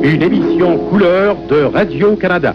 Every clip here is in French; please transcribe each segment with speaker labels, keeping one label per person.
Speaker 1: une émission couleur de Radio-Canada.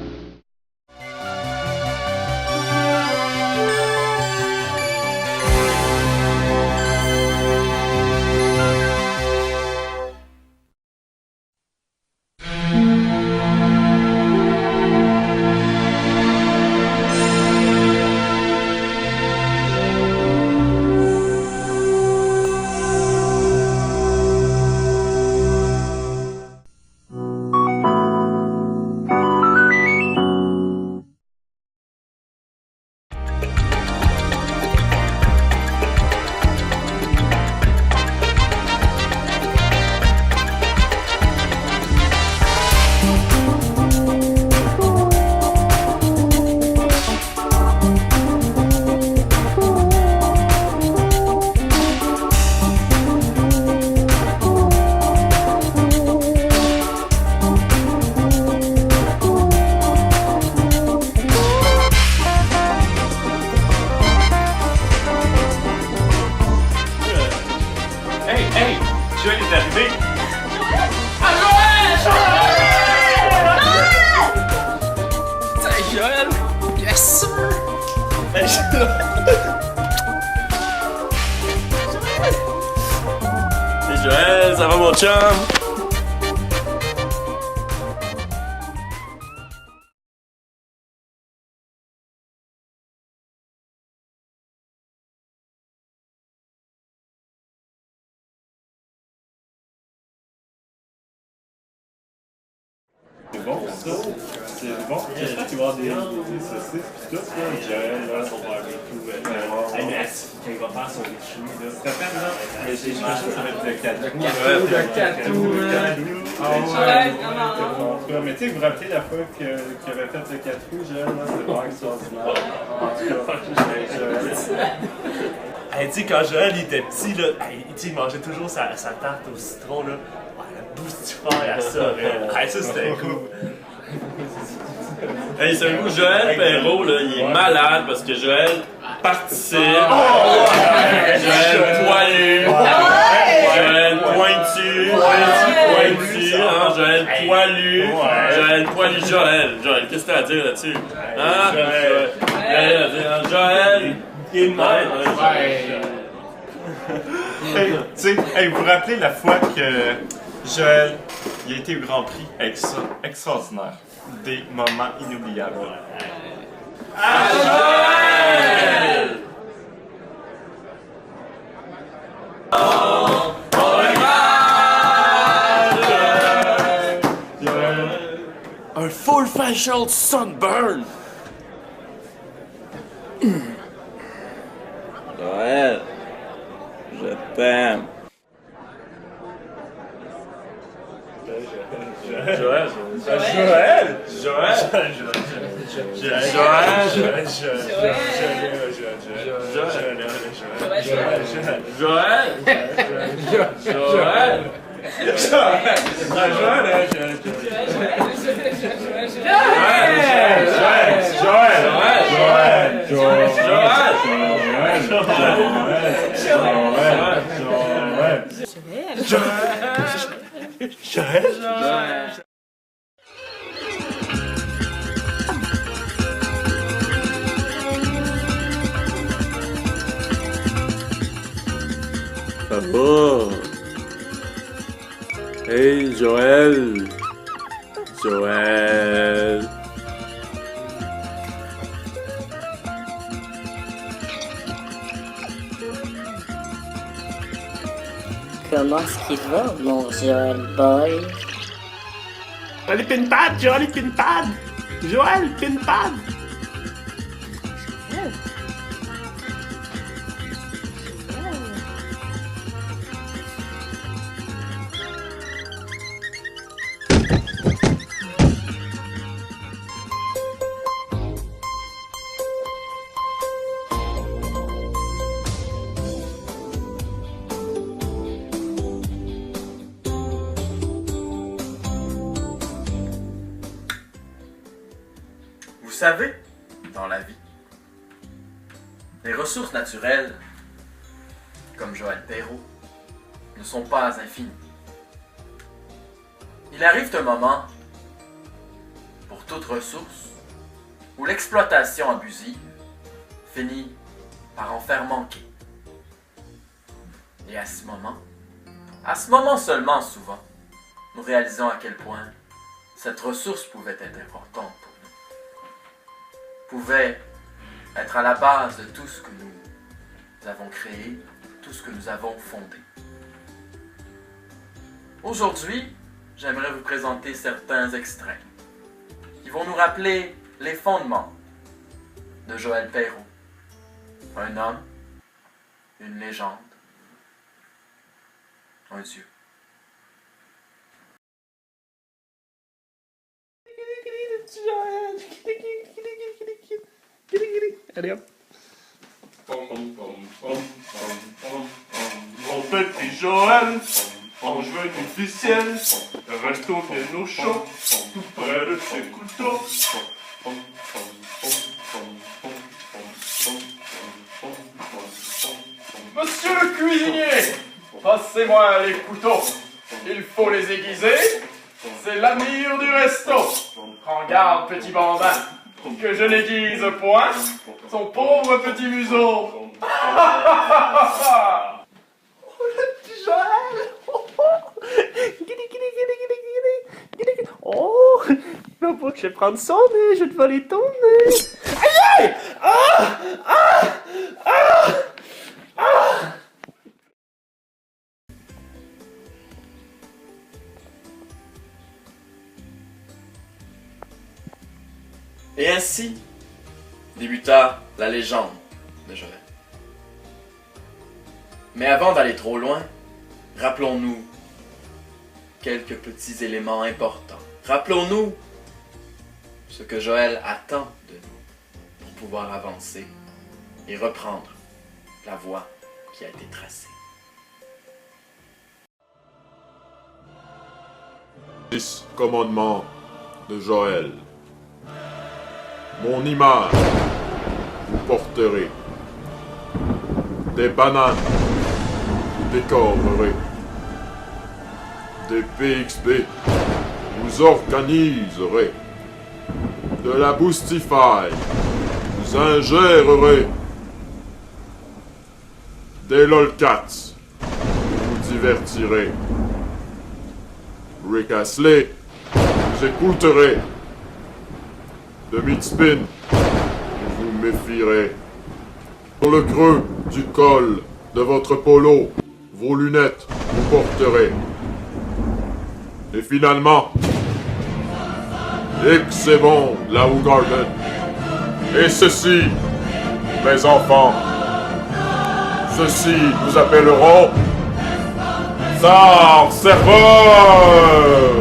Speaker 2: Hey, Joël est arrivé!
Speaker 3: C'est Joël! Yes sir!
Speaker 2: Hey, Joël, ça va mon chum?
Speaker 4: C'est bon, ça. C'est bon. Qu'est-ce que tu vas avoir des saucisses pis tout, là? Joël, là, son barbecue.
Speaker 2: Hey, mais quand il va faire son richoui, là.
Speaker 4: Ça fait, là, mais j'ai mangé ça avec le cadeau.
Speaker 3: Le cadeau,
Speaker 4: Mais tu sais, vous vous rappelez la fois qu'il avait fait le cadeau, Joël, là, c'était vraiment extraordinaire.
Speaker 2: Hey, tu sais, quand Joël il était petit, là, hey, il mangeait toujours sa tarte au citron, là. Le boostifère à ça, là. Hey, ça, c'était cool. Hey, savez-vous, Joël Perrault, là, il est malade parce que Joël participe. Joël poilu. Joël pointu. Hein, Joël poilu. Joël poilu. Joël, qu'est-ce que t'as à dire là-dessus? Hein? Joël, il est de même.
Speaker 4: Hey, tu sais, hey, vous vous rappelez la fois que Joël, il a été au Grand Prix avec ça, extraordinaire. Des moments inoubliables.
Speaker 2: Un full facial sunburn!
Speaker 5: Joël, je t'aime.
Speaker 2: Joël!
Speaker 5: Ça va? Hey, Joël! Joël!
Speaker 6: Comment est-ce qu'il va, mon Joël Boy?
Speaker 2: Joël Pinpad! Joël Pinpad! Joël Pinpad!
Speaker 3: Vous savez, dans la vie, les ressources naturelles, comme Joël Perrault, ne sont pas infinies. Il arrive un moment, pour toute ressource, où l'exploitation abusive finit par en faire manquer. Et à ce moment seulement souvent, nous réalisons à quel point cette ressource pouvait être importante pour nous. Pouvait être à la base de tout ce que nous avons créé, tout ce que nous avons fondé. Aujourd'hui, j'aimerais vous présenter certains extraits qui vont nous rappeler les fondements de Joël Perrault, un homme, une légende, un dieu.
Speaker 7: Allez hop.
Speaker 2: Mon petit Joël, ange venu du ciel, resto bien au chaud, tout près de ses couteaux.
Speaker 8: Monsieur le cuisinier, passez-moi les couteaux. Il faut les aiguiser. C'est l'avenir du resto. Prends garde, petit bambin, que je n'aiguise point son pauvre petit museau.
Speaker 7: Oh, il va pas que je vais prendre son nez, je vais te voler ton nez. Aïe aïe! Ah! Ah! Ah! Ah!
Speaker 3: Et ainsi débuta la légende de Joël. Mais avant d'aller trop loin, rappelons-nous quelques petits éléments importants. Rappelons-nous ce que Joël attend de nous pour pouvoir avancer et reprendre la voie qui a été tracée.
Speaker 1: 10 commandements de Joël. Mon image, vous porterez. Des bananes, vous décorerez. Des PXB, vous organiserez. De la Boostify, vous ingérerez. Des lolcats, vous divertirez. Rick Astley, vous écouterez. De Midspin, vous vous méfierez. Sur le creux du col de votre polo, vos lunettes vous porterez. Et finalement, X est bon, la Garden. Et ceci, mes enfants, ceci nous appellerons Tsar Serveur.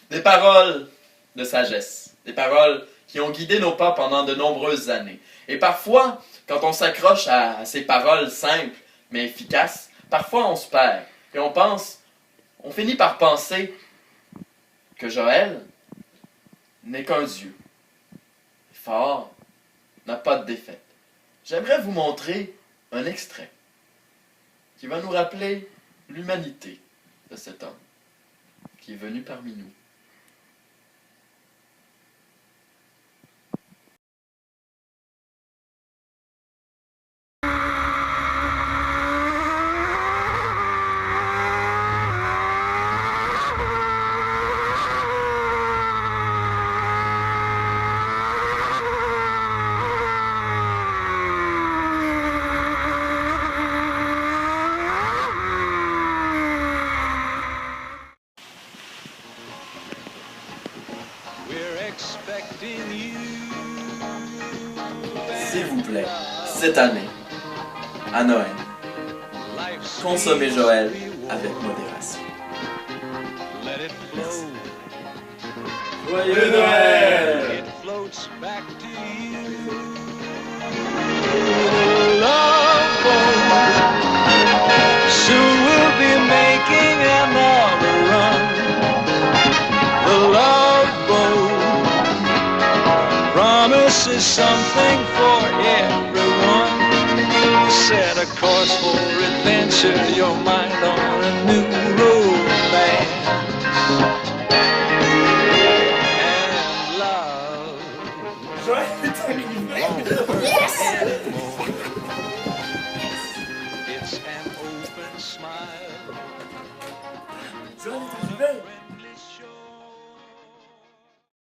Speaker 3: Des paroles de sagesse, des paroles qui ont guidé nos pas pendant de nombreuses années. Et parfois, quand on s'accroche à ces paroles simples mais efficaces, parfois on se perd et on finit par penser que Joël n'est qu'un dieu. Fort n'a pas de défaite. J'aimerais vous montrer un extrait qui va nous rappeler l'humanité de cet homme qui est venu parmi nous. S'il vous plaît, cette année, à Noël, consommez Joël avec modération. Merci. Joyeux Noël!
Speaker 9: Soon we'll be making another run. The love boat promises something for everyone. Said a course for adventure, your mind on a new romance. And love.
Speaker 7: Joël est arrivé! Yes!
Speaker 9: It's an open smile.
Speaker 7: Joël est arrivé!